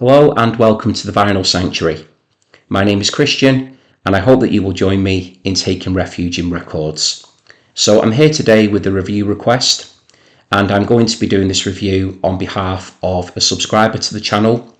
Hello and welcome to the Vinyl Sanctuary. My name is Christian and I hope that you will join me in taking refuge in records. So I'm here today with a review request, and I'm going to be doing this review on behalf of a subscriber to the channel,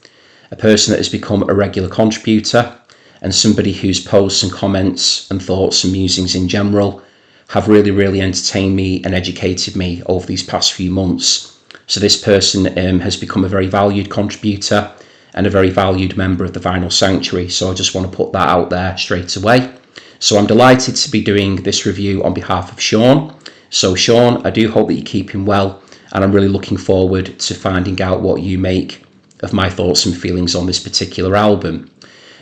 a person that has become a regular contributor, and somebody whose posts and comments and thoughts and musings in general have really entertained me and educated me over these past few months. So this person has become a very valued contributor and a very valued member of the Vinyl Sanctuary. So I just want to put that out there straight away. So I'm delighted to be doing this review on behalf of Sean. So Sean, I do hope that you're keeping well, and I'm really looking forward to finding out what you make of my thoughts and feelings on this particular album.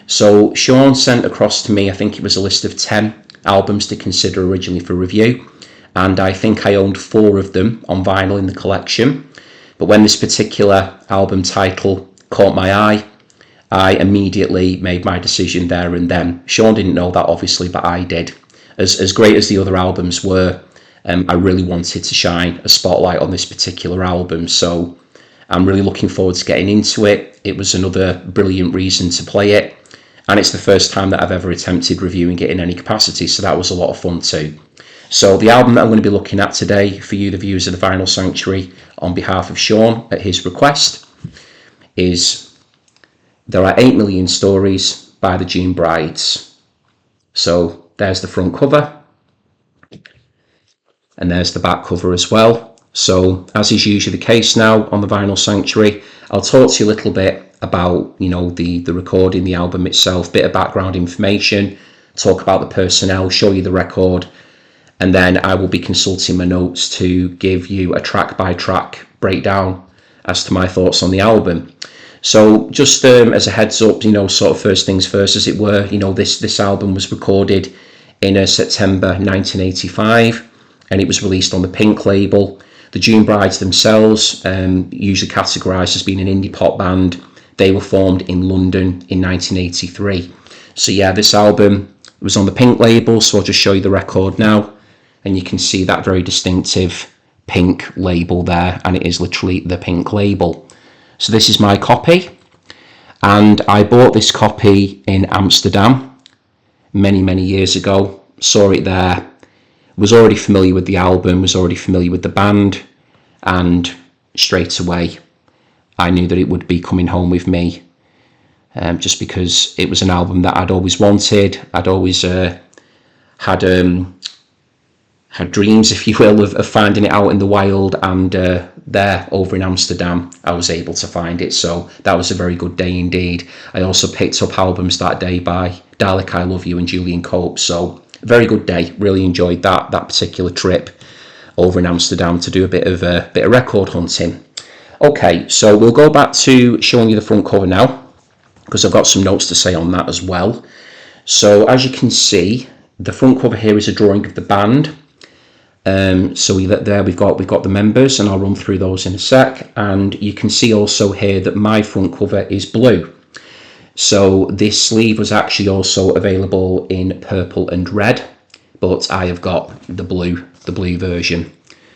So Sean sent across to me, I think it was a list of 10 albums to consider originally for review, and I think I owned 4 of them on vinyl in the collection. But when this particular album title caught my eye, I immediately made my decision there and then. Sean didn't know that obviously, but I did. As great as the other albums were, I really wanted to shine a spotlight on this particular album, so I'm really looking forward to getting into it. It was another brilliant reason to play it, and it's the first time that I've ever attempted reviewing it in any capacity, so that was a lot of fun too. So the album that I'm going to be looking at today for you, the viewers of the Vinyl Sanctuary, on behalf of Sean at his request, is There Are 8 Million Stories by the June Brides. So there's the front cover, and there's the back cover as well. So as is usually the case now on the Vinyl Sanctuary, I'll talk to you a little bit about, the recording, the album itself, bit of background information, talk about the personnel, show you the record, and then I will be consulting my notes to give you a track by track breakdown as to my thoughts on the album. So just as a heads up, sort of first things first, as it were, this album was recorded in September 1985, and it was released on the Pink label. The June Brides themselves, usually categorised as being an indie pop band, they were formed in London in 1983. So yeah, this album was on the Pink label, so I'll just show you the record now, and you can see that very distinctive Pink label there, and it is literally the Pink label. So this is my copy, and I bought this copy in Amsterdam many years ago. Saw it there, was already familiar with the album, was already familiar with the band, and straight away I knew that it would be coming home with me, just because it was an album that I'd always wanted. I'd always had dreams, if you will, of finding it out in the wild, and there over in Amsterdam I was able to find it, so that was a very good day indeed. I also picked up albums that day by Dalek I Love You and Julian Cope, so very good day. Really enjoyed that particular trip over in Amsterdam to do a bit of record hunting. Okay, so we'll go back to showing you the front cover now, because I've got some notes to say on that as well. So as you can see, the front cover here is a drawing of the band. So we've got the members, and I'll run through those in a sec. And you can see also here that my front cover is blue. So this sleeve was actually also available in purple and red, but I have got the blue version.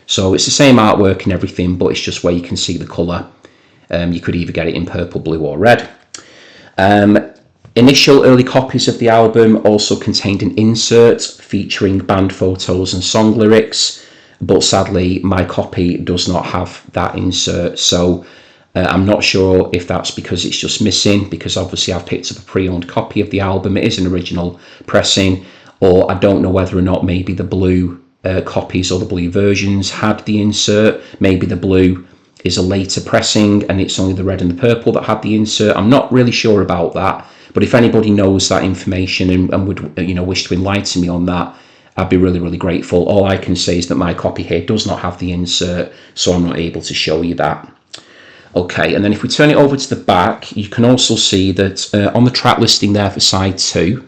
So it's the same artwork and everything, but it's just where you can see the colour. You could either get it in purple, blue or red. Initial early copies of the album also contained an insert featuring band photos and song lyrics, but sadly my copy does not have that insert, so I'm not sure if that's because it's just missing, because obviously I've picked up a pre-owned copy of the album. It is an original pressing, or I don't know whether or not maybe the blue copies or the blue versions had the insert. Maybe the blue is a later pressing and it's only the red and the purple that had the insert. I'm not really sure about that. But if anybody knows that information and would wish to enlighten me on that, I'd be really grateful. All I can say is that my copy here does not have the insert, so I'm not able to show you that. Okay, and then if we turn it over to the back, you can also see that on the track listing there for side 2,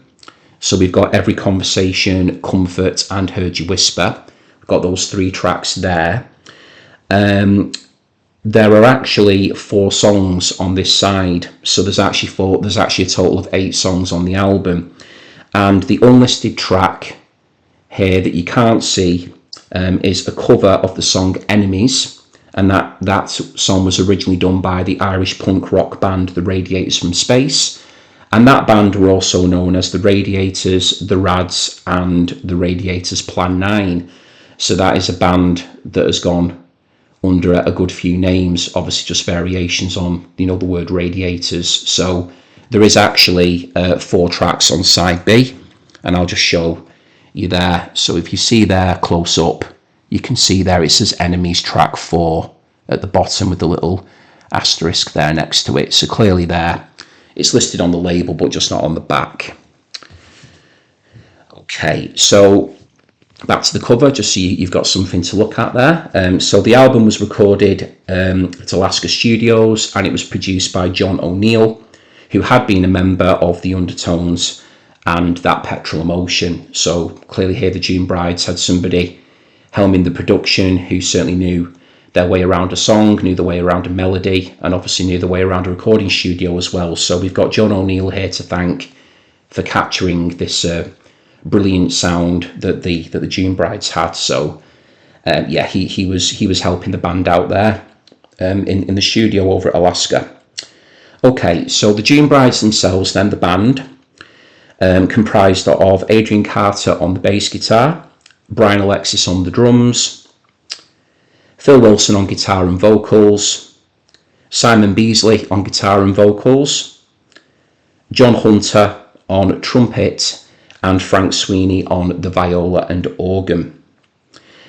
so we've got Every Conversation, Comfort and Heard You Whisper. We've got those 3 tracks there. There are actually 4 songs on this side, so there's actually a total of 8 songs on the album, and the unlisted track here that you can't see is a cover of the song Enemies, and that song was originally done by the Irish punk rock band The Radiators from Space, and that band were also known as The Radiators, The Rads, and The Radiators Plan 9. So that is a band that has gone under a good few names, obviously just variations on, the word radiators. So there is actually 4 tracks on side B, and I'll just show you there. So if you see there close up, you can see there it says Enemies track 4 at the bottom with the little asterisk there next to it. So clearly there, it's listed on the label, but just not on the back. Okay, so back to the cover, just so you've got something to look at there. So the album was recorded at Alaska Studios, and it was produced by John O'Neill, who had been a member of the Undertones and That Petrol Emotion. So clearly here the June Brides had somebody helming the production who certainly knew their way around a song, knew the way around a melody, and obviously knew the way around a recording studio as well. So we've got John O'Neill here to thank for capturing this brilliant sound that the June Brides had. So yeah, he was helping the band out there in the studio over at Alaska. Okay, so the June Brides themselves, then the band, comprised of Adrian Carter on the bass guitar, Brian Alexis on the drums, Phil Wilson on guitar and vocals, Simon Beasley on guitar and vocals, John Hunter on trumpet, and Frank Sweeney on the viola and organ.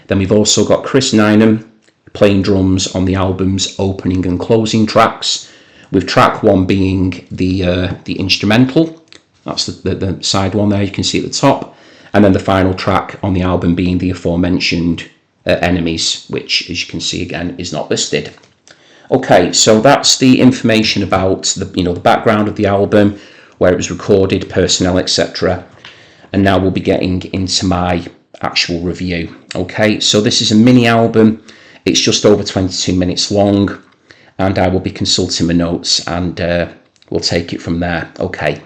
Then we've also got Chris Nynham playing drums on the album's opening and closing tracks, with track 1 being the instrumental. That's the side one there, you can see at the top. And then the final track on the album being the aforementioned Enemies, which, as you can see again, is not listed. Okay, so that's the information about the background of the album, where it was recorded, personnel, etc. And now we'll be getting into my actual review. Okay, so this is a mini album. It's just over 22 minutes long, and I will be consulting my notes, and we'll take it from there. Okay,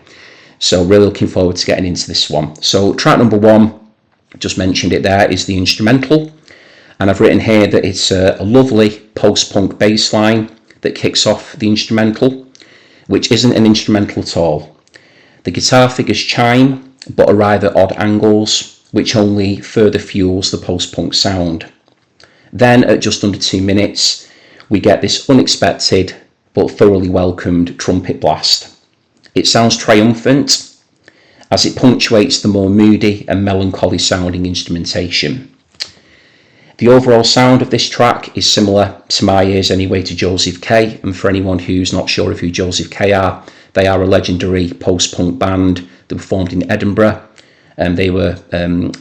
so really looking forward to getting into this one. So track number 1, just mentioned it there, is the instrumental. And I've written here that it's a lovely post-punk bass line that kicks off the instrumental, which isn't an instrumental at all. The guitar figures chime, but are rather odd angles, which only further fuels the post-punk sound. Then, at just under 2 minutes, we get this unexpected but thoroughly welcomed trumpet blast. It sounds triumphant, as it punctuates the more moody and melancholy sounding instrumentation. The overall sound of this track is similar, to my ears anyway, to Joseph K, and for anyone who's not sure of who Joseph K are, they are a legendary post-punk band that were formed in Edinburgh, and they were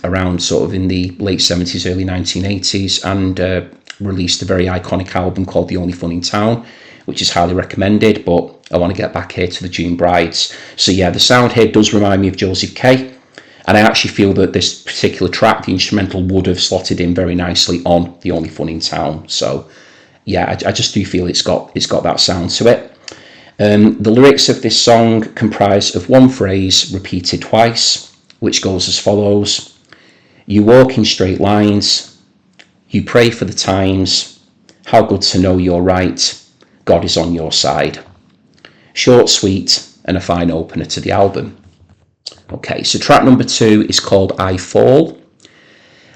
around sort of in the late 70s, early 1980s, and released a very iconic album called The Only Fun in Town, which is highly recommended, but I want to get back here to the June Brides. So yeah, the sound here does remind me of Joseph K, and I actually feel that this particular track, the instrumental, would have slotted in very nicely on The Only Fun in Town. So yeah, I just do feel it's got that sound to it. The lyrics of this song comprise of one phrase repeated twice, which goes as follows: you walk in straight lines, you pray for the times, how good to know you're right, God is on your side. Short, sweet, and a fine opener to the album. Okay, so track number 2 is called I Fall,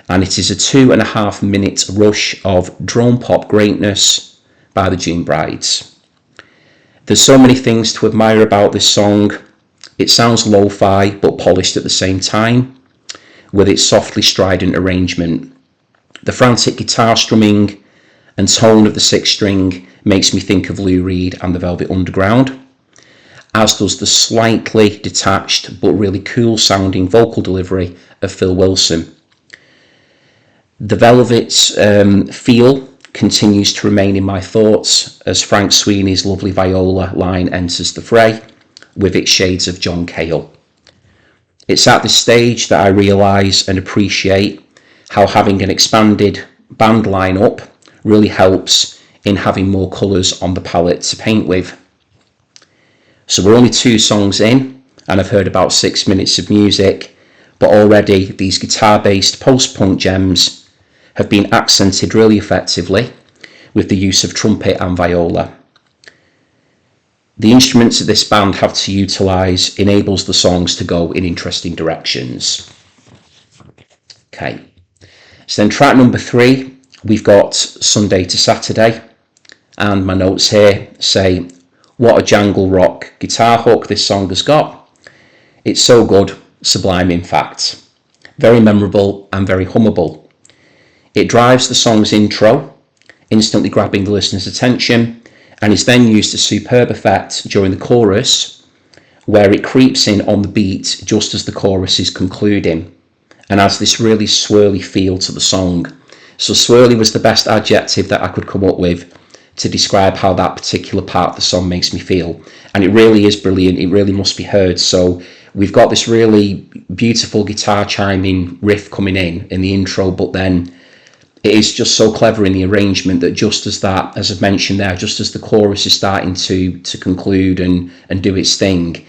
and it is a 2.5 minute rush of drone pop greatness by the June Brides. There's so many things to admire about this song. It sounds lo-fi but polished at the same time, with its softly strident arrangement. The frantic guitar strumming and tone of the 6th string makes me think of Lou Reed and the Velvet Underground, as does the slightly detached but really cool sounding vocal delivery of Phil Wilson. The Velvet's feel continues to remain in my thoughts as Frank Sweeney's lovely viola line enters the fray with its shades of John Cale. It's at this stage that I realise and appreciate how having an expanded band lineup really helps in having more colours on the palette to paint with. So we're only 2 songs in, and I've heard about 6 minutes of music, but already these guitar-based post-punk gems have been accented really effectively with the use of trumpet and viola. The instruments that this band have to utilise enables the songs to go in interesting directions. Okay, so then track number 3, we've got Sunday to Saturday, and my notes here say, what a jangle rock guitar hook this song has got. It's so good, sublime in fact. Very memorable and very hummable. It drives the song's intro, instantly grabbing the listener's attention, and is then used to superb effect during the chorus, where it creeps in on the beat just as the chorus is concluding, and has this really swirly feel to the song. So swirly was the best adjective that I could come up with to describe how that particular part of the song makes me feel, and it really is brilliant. It really must be heard. So we've got this really beautiful guitar chiming riff coming in the intro, but then it is just so clever in the arrangement that just as that, as I've mentioned there, just as the chorus is starting to conclude and do its thing,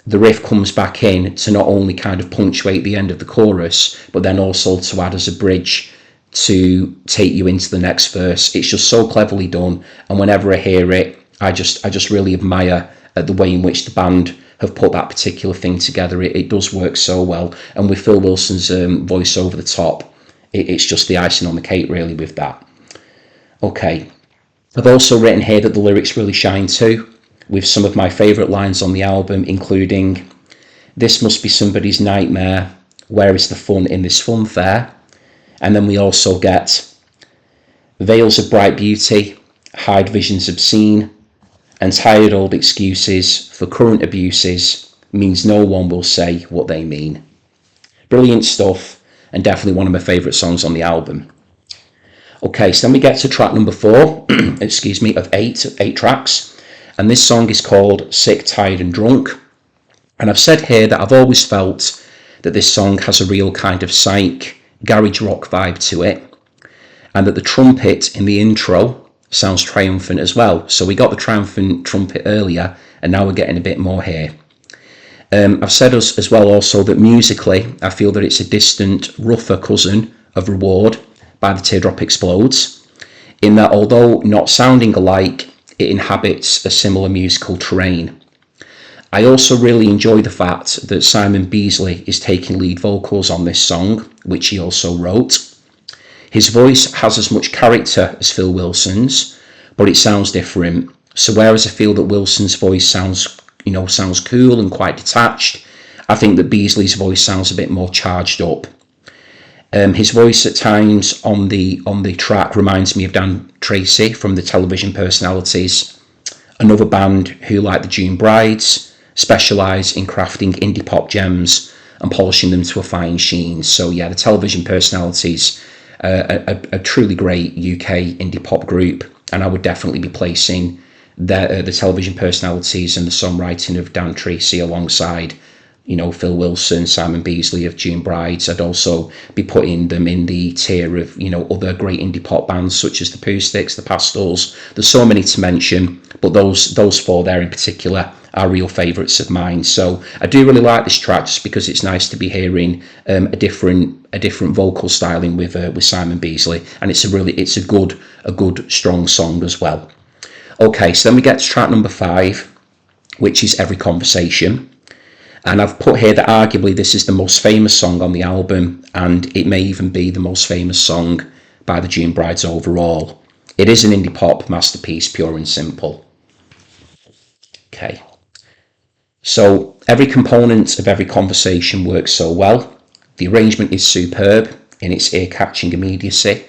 the riff comes back in to not only kind of punctuate the end of the chorus, but then also to add as a bridge to take you into the next verse. It's just so cleverly done, and whenever I hear it, I just really admire the way in which the band have put that particular thing together. It does work so well, and with Phil Wilson's voice over the top, it's just the icing on the cake really with that. Okay, I've also written here that the lyrics really shine too, with some of my favourite lines on the album, including, this must be somebody's nightmare, where is the fun in this fun fair? And then we also get, veils of bright beauty hide visions obscene, and tired old excuses for current abuses means no one will say what they mean. Brilliant stuff, and definitely one of my favourite songs on the album. Okay, so then we get to track number 4, excuse me, of eight tracks, and this song is called Sick, Tired and Drunk. And I've said here that I've always felt that this song has a real kind of psych, garage rock vibe to it, and that the trumpet in the intro sounds triumphant as well. So we got the triumphant trumpet earlier, and now we're getting a bit more here. I've said as well also that musically I feel that it's a distant, rougher cousin of Reward by the Teardrop Explodes, in that although not sounding alike, it inhabits a similar musical terrain. I also really enjoy the fact that Simon Beasley is taking lead vocals on this song, which he also wrote. His voice has as much character as Phil Wilson's, but it sounds different. So whereas I feel that Wilson's voice sounds cool and quite detached, I think that Beasley's voice sounds a bit more charged up. His voice at times on the track reminds me of Dan Tracy from the Television Personalities, another band who, like the June Brides, specialise in crafting indie pop gems and polishing them to a fine sheen. So yeah, the Television Personalities, a truly great UK indie pop group, and I would definitely be placing the Television Personalities and the songwriting of Dan Tracy alongside, Phil Wilson, Simon Beasley of June Brides. I'd also be putting them in the tier of, other great indie pop bands such as the Pooh Sticks, the Pastels. There's so many to mention, but those 4 there in particular are real favourites of mine. So I do really like this track just because it's nice to be hearing a different vocal styling with Simon Beasley, and it's a good strong song as well. Okay, so then we get to track number 5, which is Every Conversation. And I've put here that arguably this is the most famous song on the album, and it may even be the most famous song by the June Brides overall. It is an indie pop masterpiece, pure and simple. Okay. So every component of Every Conversation works so well. The arrangement is superb in its ear-catching immediacy.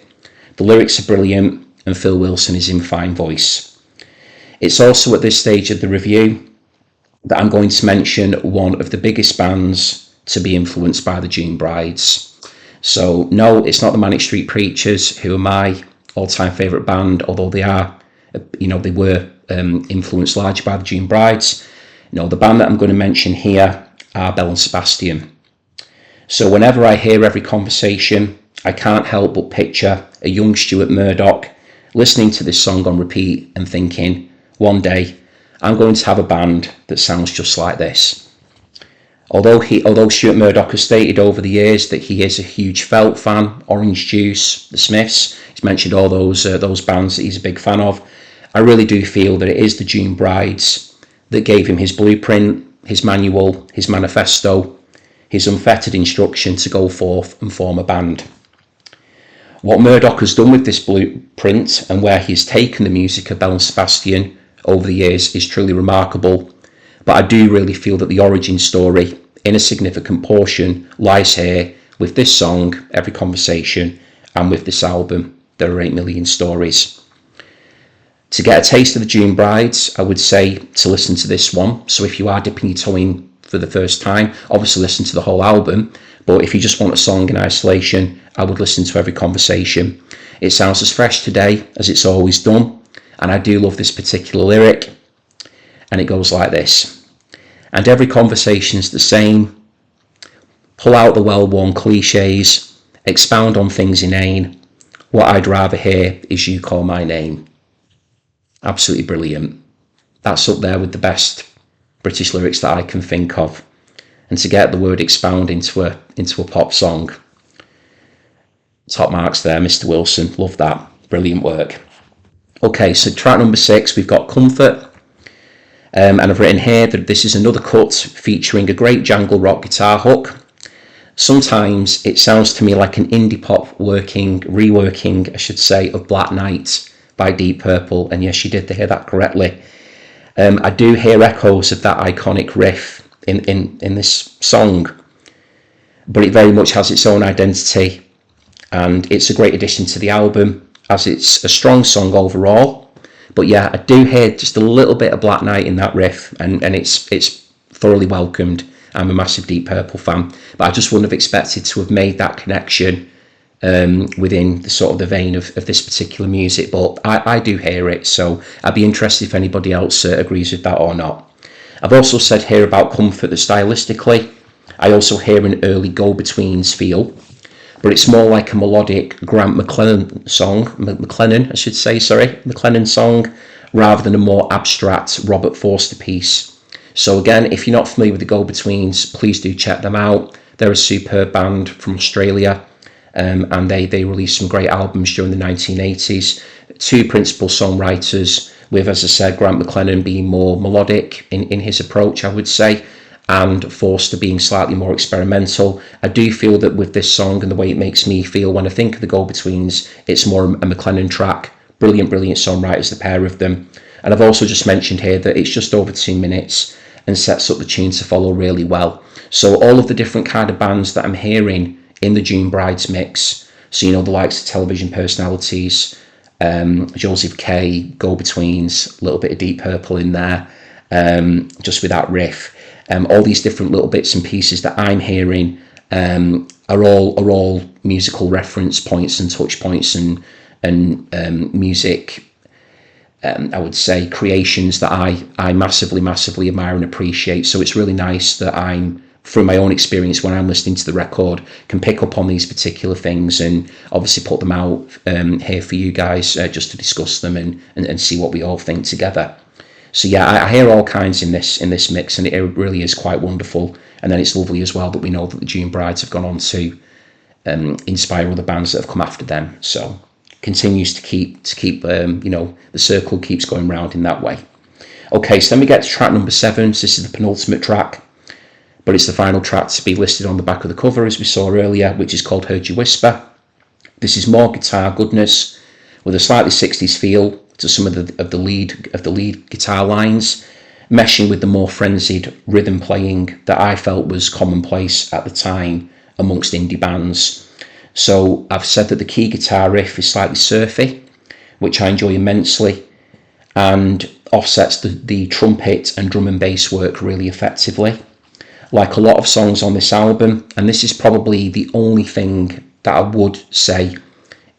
The lyrics are brilliant, and Phil Wilson is in fine voice. It's also at this stage of the review that I'm going to mention one of the biggest bands to be influenced by the June Brides. So no, it's not the Manic Street Preachers, who are my all-time favourite band, although they were influenced largely by the June Brides. No, the band that I'm going to mention here are Belle and Sebastian. So whenever I hear Every Conversation, I can't help but picture a young Stuart Murdoch listening to this song on repeat and thinking, one day I'm going to have a band that sounds just like this. Although Stuart Murdoch has stated over the years that he is a huge Felt fan, Orange Juice, The Smiths, He's mentioned all those bands that he's a big fan of. I really do feel that it is the June Brides that gave him his blueprint, his manual, his manifesto, his unfettered instruction to go forth and form a band. What Murdoch has done with this blueprint and where he's taken the music of Belle and Sebastian over the years is truly remarkable, but I do really feel that the origin story, in a significant portion, lies here with this song, Every Conversation, and with this album, There Are 8 Million Stories. To get a taste of the June Brides, I would say to listen to this one. So if you are dipping your toe in for the first time, obviously listen to the whole album, but if you just want a song in isolation, I would listen to Every Conversation. It sounds as fresh today as it's always done, and I do love this particular lyric, and it goes like this. And every conversation's the same. Pull out the well-worn cliches, expound on things inane. What I'd rather hear is you call my name. Absolutely brilliant. That's up there with the best British lyrics that I can think of. And to get the word expound into a pop song, top marks there, Mr. Wilson. Love that. Brilliant work. Okay, so track number 6, we've got Comfort. And I've written here that this is another cut featuring a great jangle rock guitar hook. Sometimes it sounds to me like an indie pop reworking, I should say, of Black Knight by Deep Purple. And yes, you did hear that correctly. I do hear echoes of that iconic riff in this song, but it very much has its own identity, and it's a great addition to the album as it's a strong song overall. But yeah, I do hear just a little bit of Black Knight in that riff, and it's thoroughly welcomed. I'm a massive Deep Purple fan, but I just wouldn't have expected to have made that connection within the sort of the vein of this particular music, but I do hear it, so I'd be interested if anybody else agrees with that or not. I've also said here about Comfort that stylistically, I also hear an early Go-Betweens feel, but it's more like a melodic Grant McLennan song, rather than a more abstract Robert Forster piece. So again, if you're not familiar with the Go-Betweens, please do check them out. They're a superb band from Australia, and they released some great albums during the 1980s. Two principal songwriters, with, as I said, Grant McLennan being more melodic in his approach, I would say, and Forster being slightly more experimental. I do feel that with this song and the way it makes me feel when I think of the Go-Betweens, it's more a McLennan track. Brilliant songwriters, the pair of them. And I've also just mentioned here that it's just over 2 minutes and sets up the tune to follow really well. So all of the different kind of bands that I'm hearing in the June Brides mix, so the likes of television personalities, Joseph K, Go-Betweens, a little bit of Deep Purple in there, just with that riff. All these different little bits and pieces that I'm hearing are all musical reference points and touch points and music, I would say, creations that I massively admire and appreciate. So it's really nice that I'm, through my own experience when I'm listening to the record, can pick up on these particular things and obviously put them out here for you guys just to discuss them and see what we all think together. So yeah, I hear all kinds in this mix, and it really is quite wonderful. And then it's lovely as well that we know that the June Brides have gone on to inspire other bands that have come after them. So continues to keep the circle keeps going round in that way. Okay, so then we get to track number 7. So this is the penultimate track, but it's the final track to be listed on the back of the cover, as we saw earlier, which is called Heard You Whisper. This is more guitar goodness with a slightly 60s feel to some of the lead guitar lines, meshing with the more frenzied rhythm playing that I felt was commonplace at the time amongst indie bands. So I've said that the key guitar riff is slightly surfy, which I enjoy immensely, and offsets the trumpet and drum and bass work really effectively. Like a lot of songs on this album, and this is probably the only thing that I would say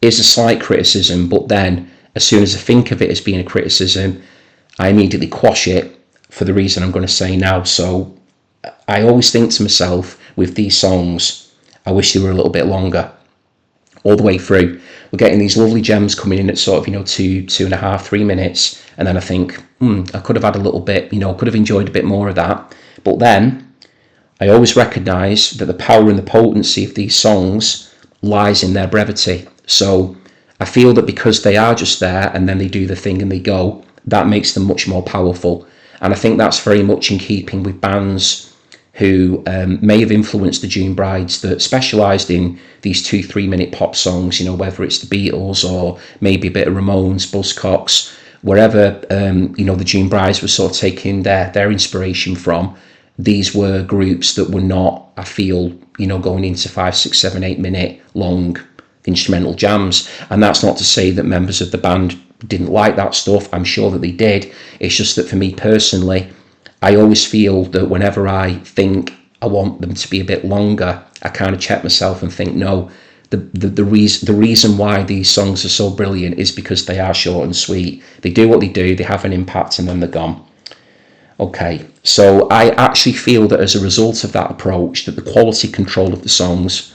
is a slight criticism, but then as soon as I think of it as being a criticism, I immediately quash it for the reason I'm going to say now. So I always think to myself, with these songs, I wish they were a little bit longer all the way through. We're getting these lovely gems coming in at sort of 2.5, 3 minutes, and then I think I could have had a little bit, could have enjoyed a bit more of that. But then I always recognise that the power and the potency of these songs lies in their brevity. So I feel that because they are just there and then they do the thing and they go, that makes them much more powerful. And I think that's very much in keeping with bands who may have influenced the June Brides that specialised in these 2-3 minute pop songs, whether it's the Beatles or maybe a bit of Ramones, Buzzcocks, wherever, the June Brides were sort of taking their inspiration from. These were groups that were not, I feel, going into 5, 6, 7, 8 minute long instrumental jams. And that's not to say that members of the band didn't like that stuff. I'm sure that they did. It's just that for me personally, I always feel that whenever I think I want them to be a bit longer, I kind of check myself and think, no, the reason why these songs are so brilliant is because they are short and sweet. They do what they do, they have an impact, and then they're gone. Okay, so I actually feel that as a result of that approach, that the quality control of the songs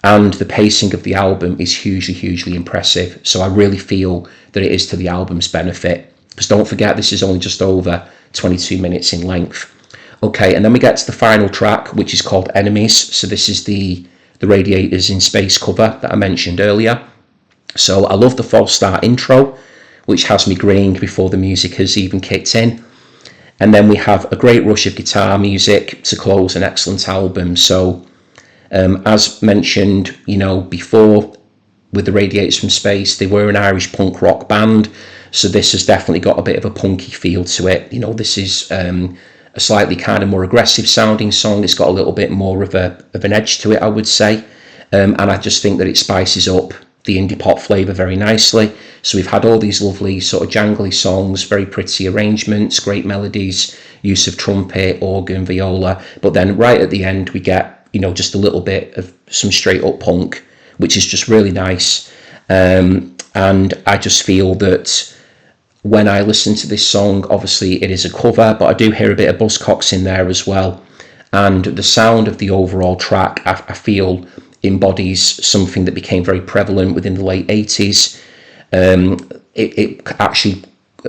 and the pacing of the album is hugely impressive. So I really feel that it is to the album's benefit, because don't forget, this is only just over 22 minutes in length. Okay, and then we get to the final track, which is called Enemies. So this is the Radiators in Space cover that I mentioned earlier. So I love the false start intro, which has me graying before the music has even kicked in. And then we have a great rush of guitar music to close an excellent album. So as mentioned, before with the Radiators from Space, they were an Irish punk rock band. So this has definitely got a bit of a punky feel to it. This is a slightly kind of more aggressive sounding song. It's got a little bit more of an edge to it, I would say. And I just think that it spices up the indie pop flavour very nicely. So we've had all these lovely sort of jangly songs, very pretty arrangements, great melodies, use of trumpet, organ, viola. But then right at the end, we get, just a little bit of some straight up punk, which is just really nice. And I just feel that when I listen to this song, obviously it is a cover, but I do hear a bit of Buzzcocks in there as well. And the sound of the overall track, I feel, embodies something that became very prevalent within the late 80s. It actually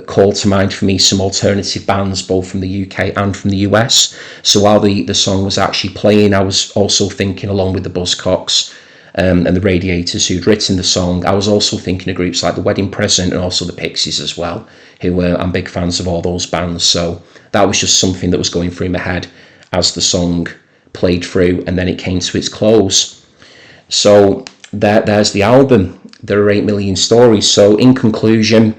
called to mind for me some alternative bands, both from the UK and from the US. So while the song was actually playing, I was also thinking, along with the Buzzcocks and the Radiators who'd written the song, I was also thinking of groups like the Wedding Present and also the Pixies as well, who I'm big fans of all those bands. So that was just something that was going through my head as the song played through, and then it came to its close. So there's the album. There are 8 million stories. So in conclusion,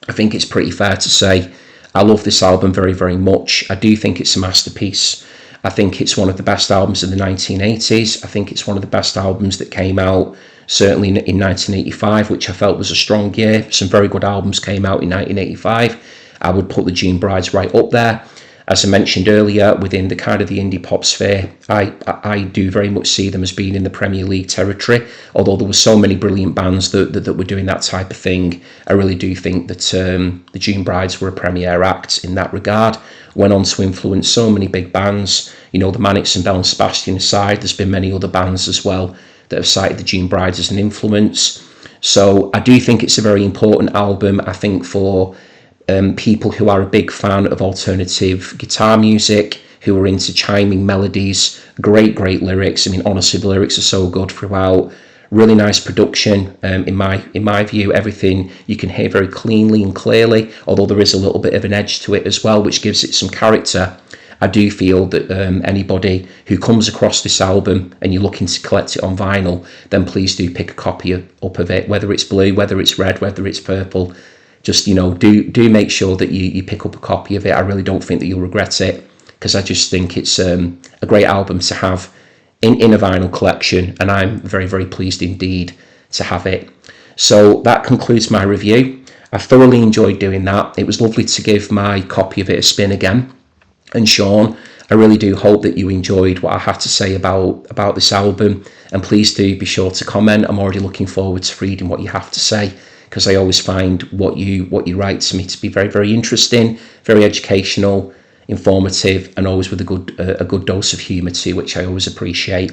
I think it's pretty fair to say I love this album very, very much. I do think it's a masterpiece. I think it's one of the best albums of the 1980s. I think it's one of the best albums that came out, certainly in 1985, which I felt was a strong year. Some very good albums came out in 1985. I would put the June Brides right up there. As I mentioned earlier, within the kind of the indie pop sphere, I do very much see them as being in the Premier League territory. Although there were so many brilliant bands that were doing that type of thing, I really do think that the June Brides were a premier act in that regard. Went on to influence so many big bands. The Manics and Bell and Sebastian aside, there's been many other bands as well that have cited the June Brides as an influence. So I do think it's a very important album, I think, for people who are a big fan of alternative guitar music, who are into chiming melodies, great lyrics. I mean, honestly, the lyrics are so good throughout. Really nice production, in my view. Everything you can hear very cleanly and clearly, although there is a little bit of an edge to it as well, which gives it some character. I do feel that anybody who comes across this album and you're looking to collect it on vinyl, then please do pick a copy up of it, whether it's blue, whether it's red, whether it's purple. Just, do make sure that you pick up a copy of it. I really don't think that you'll regret it, because I just think it's a great album to have in a vinyl collection, and I'm very, very pleased indeed to have it. So that concludes my review. I thoroughly enjoyed doing that. It was lovely to give my copy of it a spin again. And Sean, I really do hope that you enjoyed what I have to say about this album, and please do be sure to comment. I'm already looking forward to reading what you have to say, because I always find what you write to me to be very, very interesting, very educational, informative, and always with a good dose of humour too, which I always appreciate.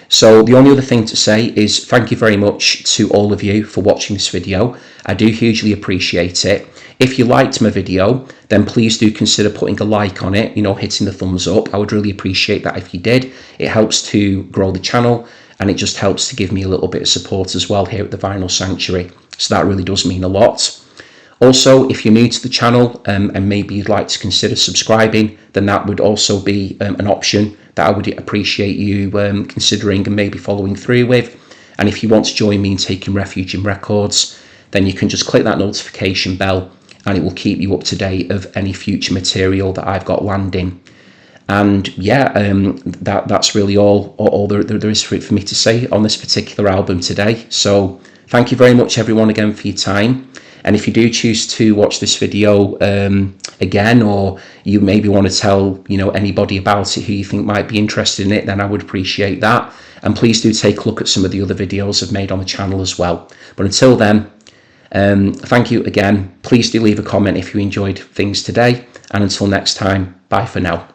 So the only other thing to say is thank you very much to all of you for watching this video. I do hugely appreciate it. If you liked my video, then please do consider putting a like on it, hitting the thumbs up. I would really appreciate that if you did. It helps to grow the channel, and it just helps to give me a little bit of support as well here at the Vinyl Sanctuary. So that really does mean a lot. Also, if you're new to the channel and maybe you'd like to consider subscribing, then that would also be an option that I would appreciate you considering and maybe following through with. And if you want to join me in taking refuge in records, then you can just click that notification bell and it will keep you up to date of any future material that I've got landing. And yeah, that's really all there is for me to say on this particular album today. So thank you very much everyone again for your time. And if you do choose to watch this video again, or you maybe want to tell anybody about it who you think might be interested in it, then I would appreciate that. And please do take a look at some of the other videos I've made on the channel as well. But until then, thank you again. Please do leave a comment if you enjoyed things today. And until next time, bye for now.